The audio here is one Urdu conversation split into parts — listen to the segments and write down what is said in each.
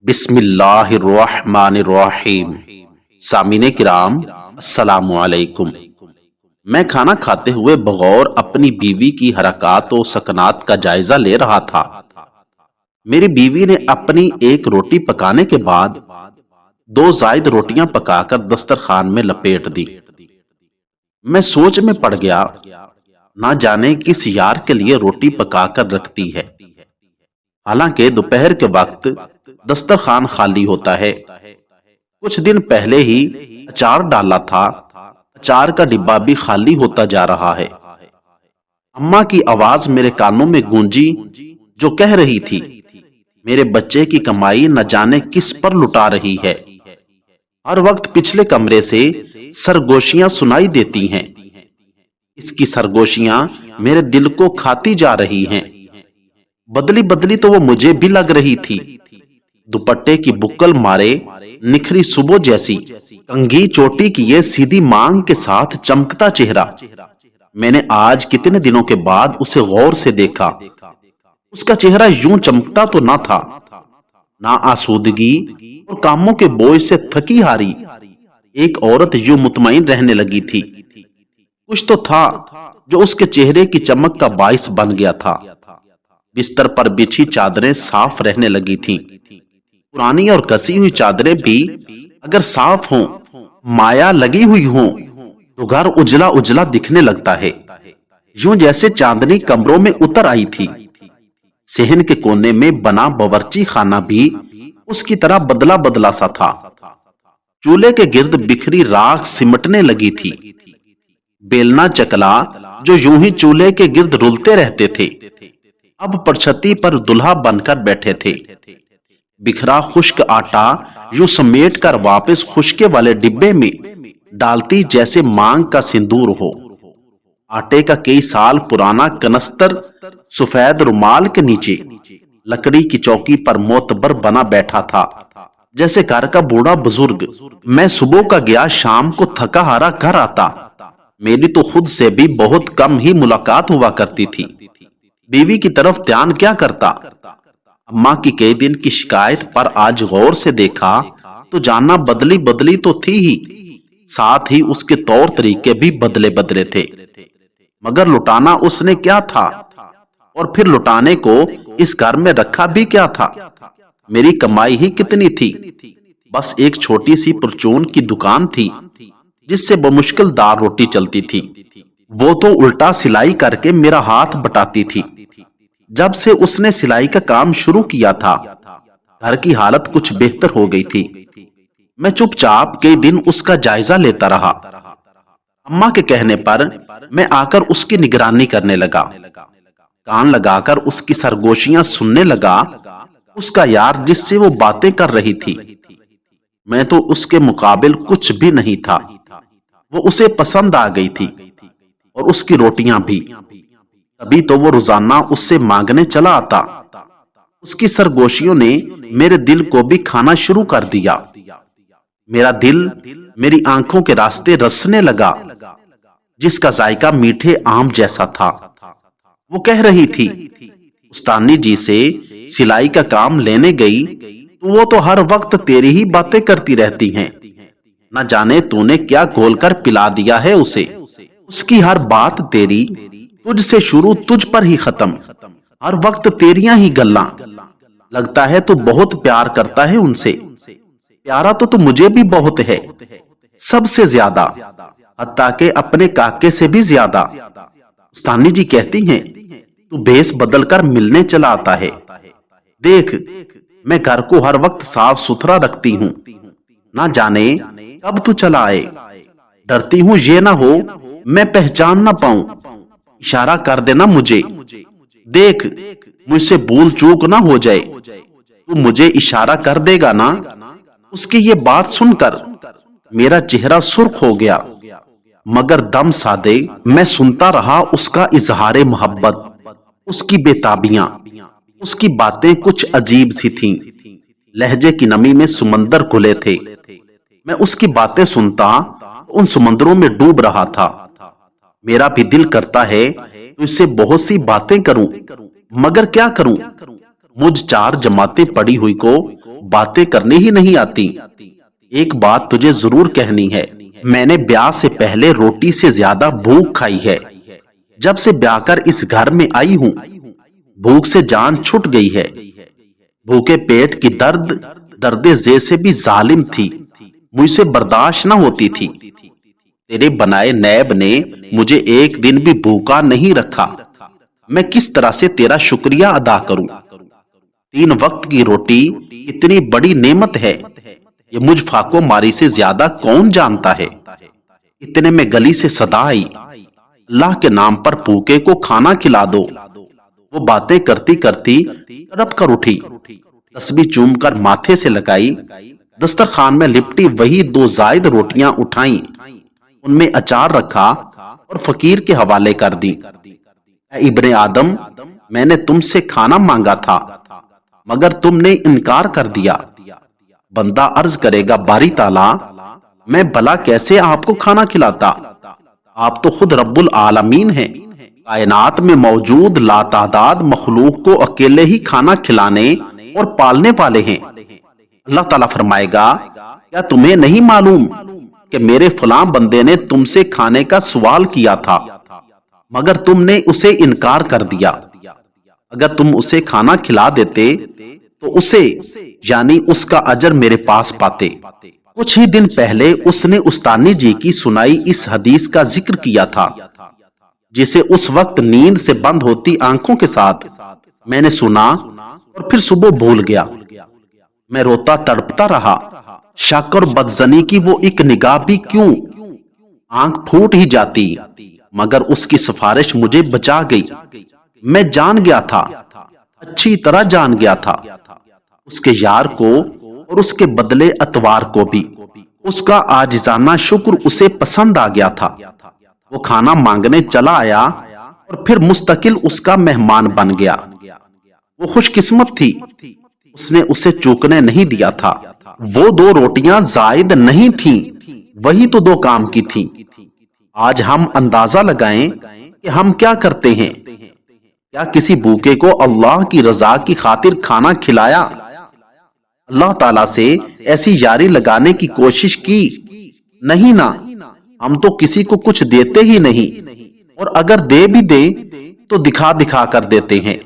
بسم اللہ الرحمن الرحیم۔ سامعین کرام، السلام علیکم۔ میں کھانا کھاتے ہوئے بغور اپنی بیوی کی حرکات و سکنات کا جائزہ لے رہا تھا۔ میری بیوی نے اپنی ایک روٹی پکانے کے بعد 2 زائد روٹیاں پکا کر دسترخوان میں لپیٹ دی۔ میں سوچ میں پڑ گیا، نہ جانے کس یار کے لیے روٹی پکا کر رکھتی ہے۔ حالانکہ دوپہر کے وقت دسترخوان خالی ہوتا ہے۔ کچھ دن پہلے ہی اچار ڈالا تھا، اچار کا ڈبہ بھی خالی ہوتا جا رہا ہے۔ اماں کی آواز میرے کانوں میں گونجی جو کہہ رہی تھی، میرے بچے کی کمائی نہ جانے کس پر لٹا رہی ہے۔ ہر وقت پچھلے کمرے سے سرگوشیاں سنائی دیتی ہیں۔ اس کی سرگوشیاں میرے دل کو کھاتی جا رہی ہیں۔ بدلی بدلی تو وہ مجھے بھی لگ رہی تھی۔ دوپٹے کی بکل مارے نکھری صبح جیسی کنگھی چوٹی کی یہ سیدھی مانگ کے ساتھ چمکتا چہرہ، میں نے آج کتنے دنوں کے بعد اسے غور سے دیکھا۔ اس کا چہرہ یوں چمکتا تو نہ تھا، نہ آسودگی اور کاموں کے بوجھ سے تھکی ہاری ایک عورت یوں مطمئن رہنے لگی تھی۔ کچھ تو تھا جو اس کے چہرے کی چمک کا باعث بن گیا تھا۔ بستر پر بچھی چادریں صاف رہنے لگی تھیں۔ پرانی اور کسی ہوئی چادریں بھی اگر صاف ہوں، مایا لگی ہوئی ہوں، تو گھر اجلا اجلا دکھنے لگتا ہے، یوں جیسے چاندنی کمروں میں اتر آئی تھی۔ صحن کے کونے میں بنا باورچی خانہ بھی اس کی طرح بدلا بدلا سا تھا۔ چولہے کے گرد بکھری راکھ سمٹنے لگی تھی۔ بیلنا چکلا جو یوں ہی چولہے کے گرد رلتے رہتے تھے، اب پرچھتی پر دلہا بن کر بیٹھے تھے۔ بکھرا خشک آٹا یوں سمیٹ کر واپس خشکے والے ڈبے میں ڈالتی جیسے مانگ کا سندور ہو۔ آٹے کا کئی سال پرانا کنستر سفید رومال کے نیچے لکڑی کی چوکی پر معتبر بنا بیٹھا تھا، جیسے گھر کا بوڑھا بزرگ۔ میں صبح کا گیا شام کو تھکا ہارا گھر آتا۔ میری تو خود سے بھی بہت کم ہی ملاقات ہوا کرتی تھی۔ بیوی کی طرف دھیان کیا کرتا۔ اماں کی کئی دن کی شکایت پر آج غور سے دیکھا تو جانا بدلی بدلی تو تھی ہی، ساتھ ہی اس کے طور طریقے بھی بدلے بدلے تھے۔ مگر لٹانا اس نے کیا تھا، اور پھر لٹانے کو اس گھر میں رکھا بھی کیا تھا۔ میری کمائی ہی کتنی تھی، بس ایک چھوٹی سی پرچون کی دکان تھی جس سے بمشکل دار روٹی چلتی تھی۔ وہ تو الٹا سلائی کر کے میرا ہاتھ بٹاتی تھی۔ جب سے اس نے سلائی کا کام شروع کیا تھا، گھر کی حالت کچھ بہتر ہو گئی تھی۔ میں چپ چاپ کئی دن اس کا جائزہ لیتا رہا۔ اماں کے کہنے پر میں آ کر اس کی نگرانی کرنے لگا، کان لگا کر اس کی سرگوشیاں سننے لگا۔ اس کا یار جس سے وہ باتیں کر رہی تھی، میں تو اس کے مقابل کچھ بھی نہیں تھا۔ وہ اسے پسند آ گئی تھی، اور اس کی روٹیاں بھی۔ تبھی تو وہ روزانہ اس سے مانگنے چلا آتا۔ اس کی سرگوشیوں نے میرے دل کو بھی کھانا شروع کر دیا۔ میرا دل میری آنکھوں کے راستے رسنے لگا، جس کا ذائقہ میٹھے آم جیسا تھا۔ وہ کہہ رہی تھی، استانی جی سے سلائی کا کام لینے گئی تو وہ تو ہر وقت تیری ہی باتیں کرتی رہتی ہیں، نہ جانے تو نے کیا گھول کر پلا دیا ہے اسے۔ اس کی ہر بات تیری، تجھ سے شروع تجھ پر ہی ختم، ہر وقت تیریاں ہی گلاں۔ لگتا ہے تو بہت پیار کرتا ہے ان سے۔ پیارا تو مجھے بھی بہت ہے، سب سے زیادہ، حتیٰ کہ اپنے کاکے سے بھی زیادہ۔ استانی جی کہتی ہیں تو بھیس بدل کر ملنے چلا آتا ہے۔ دیکھ، میں گھر کو ہر وقت صاف ستھرا رکھتی ہوں، نہ جانے کب تو چلا آئے۔ ڈرتی ہوں یہ نہ ہو میں پہچان نہ پاؤں، اشارہ کر دینا مجھے۔ دیکھ، مجھ سے بھول چوک نہ ہو جائے، تو مجھے اشارہ کر دے گا نا۔ اس کی یہ بات سن کر میرا چہرہ سرخ ہو گیا، مگر دم سادے میں سنتا رہا اس کا اظہار محبت، اس کی بے تابیاں۔ اس کی باتیں کچھ عجیب سی تھیں، لہجے کی نمی میں سمندر کھلے تھے۔ میں اس کی باتیں سنتا ان سمندروں میں ڈوب رہا تھا۔ میرا بھی دل کرتا ہے تو اس سے بہت سی باتیں کروں، مگر کیا کروں؟ مجھ 4 جماعتیں پڑی ہوئی کو باتیں کرنی ہی نہیں آتی۔ ایک بات تجھے ضرور کہنی ہے، میں نے بیاہ سے پہلے روٹی سے زیادہ بھوک کھائی ہے۔ جب سے بیاہ کر اس گھر میں آئی ہوں، بھوک سے جان چھٹ گئی ہے۔ بھوکے پیٹ کی درد ذے سے بھی ظالم تھی، مجھ سے برداشت نہ ہوتی تھی۔ تیرے بنائے نیب نے مجھے ایک دن بھی بھوکا نہیں رکھا، میں کس طرح سے تیرا شکریہ ادا کروں؟ 3 وقت کی روٹی اتنی بڑی نعمت ہے، یہ مجھ فاقو ماری سے زیادہ کون جانتا ہے؟ اتنے میں گلی سے صدا آئی، اللہ کے نام پر بھوکے کو کھانا کھلا دو۔ وہ باتیں کرتی کرتی تڑپ کر اٹھی، تسبیح چوم کر ماتھے سے لگائی، دسترخوان میں لپٹی وہی 2 زائد روٹیاں اٹھائیں، ان میں اچار رکھا اور فقیر کے حوالے کر دی۔ اے ابن آدم، میں نے تم سے کھانا مانگا تھا مگر تم نے انکار کر دیا۔ بندہ عرض کرے گا، باری تعالیٰ میں بھلا کیسے آپ کو کھانا کھلاتا؟ آپ تو خود رب العالمین ہیں، کائنات میں موجود لاتعداد مخلوق کو اکیلے ہی کھانا کھلانے اور پالنے والے ہیں۔ اللہ تعالیٰ فرمائے گا، کیا تمہیں نہیں معلوم کہ میرے فلاں بندے نے تم سے کھانے کا سوال کیا تھا مگر تم نے اسے انکار کر دیا؟ اگر تم اسے کھانا کھلا دیتے تو اسے یعنی اس کا اجر میرے پاس پاتے۔ کچھ ہی دن پہلے اس نے استانی جی کی سنائی اس حدیث کا ذکر کیا تھا، جسے اس وقت نیند سے بند ہوتی آنکھوں کے ساتھ میں نے سنا اور پھر صبح بھول گیا۔ میں روتا تڑپتا رہا، شک اور بدزنی کی وہ ایک نگاہ بھی کیوں، آنکھ پھوٹ ہی جاتی، مگر اس کی سفارش مجھے بچا گئی۔ میں جان گیا تھا، اچھی طرح جان گیا تھا، اس کے یار کو اور اس کے بدلے اتوار کو بھی۔ اس کا عاجزانہ شکر اسے پسند آ گیا تھا۔ وہ کھانا مانگنے چلا آیا اور پھر مستقل اس کا مہمان بن گیا۔ وہ خوش قسمت تھی، اس نے اسے چوکنے نہیں دیا تھا۔ وہ 2 روٹیاں زائد نہیں تھیں، وہی تو 2 کام کی تھیں۔ آج ہم اندازہ لگائیں کہ ہم کیا کرتے ہیں۔ کیا کسی بھوکے کو اللہ کی رضا کی خاطر کھانا کھلایا؟ اللہ تعالیٰ سے ایسی یاری لگانے کی کوشش کی؟ نہیں نا، ہم تو کسی کو کچھ دیتے ہی نہیں، اور اگر دے بھی دیں تو دکھا دکھا کر دیتے ہیں۔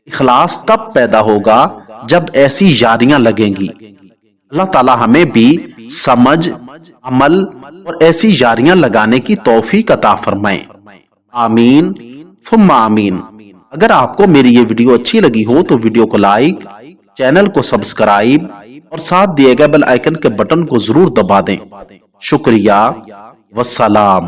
اخلاص تب پیدا ہوگا جب ایسی یاریاں لگیں گی۔ اللہ تعالیٰ ہمیں بھی سمجھ، عمل اور ایسی یاریاں لگانے کی توفیق عطا فرمائے۔ آمین ثم آمین۔ اگر آپ کو میری یہ ویڈیو اچھی لگی ہو تو ویڈیو کو لائک، چینل کو سبسکرائب اور ساتھ دیے گئے بیل آئیکن کے بٹن کو ضرور دبا دیں۔ شکریہ، والسلام۔